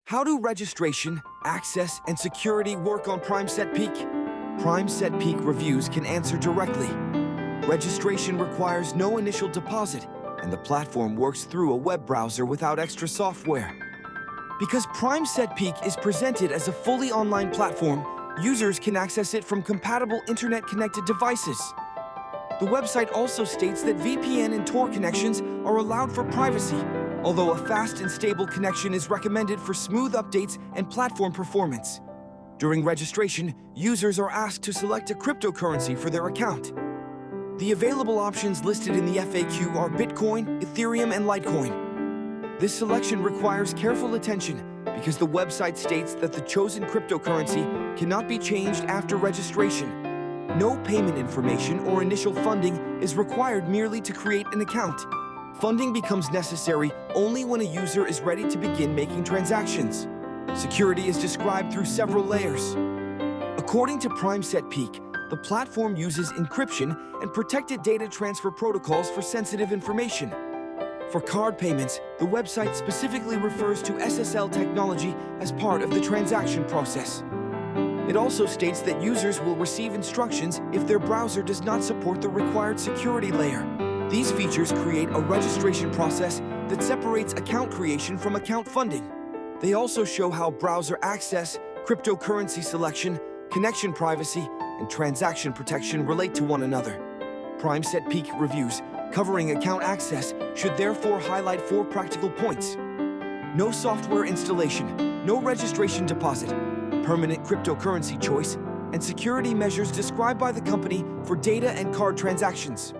How do registration, access, and security work on PrimeSetPeak? PrimeSetPeak Reviews can answer directly. Registration requires no initial deposit, and the platform works through a web browser without extra software. Because PrimeSetPeak is presented as a fully online platform, users can access it from compatible internet-connected devices. The website also states that VPN and Tor connections are allowed for privacy, although a fast and stable connection is recommended for smooth updates and platform performance. During registration, users are asked to select a cryptocurrency for their account. The available options listed in the FAQ are Bitcoin, Ethereum, and Litecoin. This selection requires careful attention because the website states that the chosen cryptocurrency cannot be changed after registration. No payment information or initial funding is required merely to create an account. Funding becomes necessary only when a user is ready to begin making transactions. Security is described through several layers. According to PrimeSetPeak, the platform uses encryption and protected data transfer protocols for sensitive information. For card payments, the website specifically refers to SSL technology as part of the transaction process. It also states that users will receive instructions if their browser does not support the required security layer. These features create a registration process that separates account creation from account funding. They also show how browser access, cryptocurrency selection, connection privacy, and transaction protection relate to one another. PrimeSetPeak Reviews covering account access should therefore highlight 4 practical points. No software installation, no registration deposit, permanent cryptocurrency choice, and security measures described by the company for data and card transactions.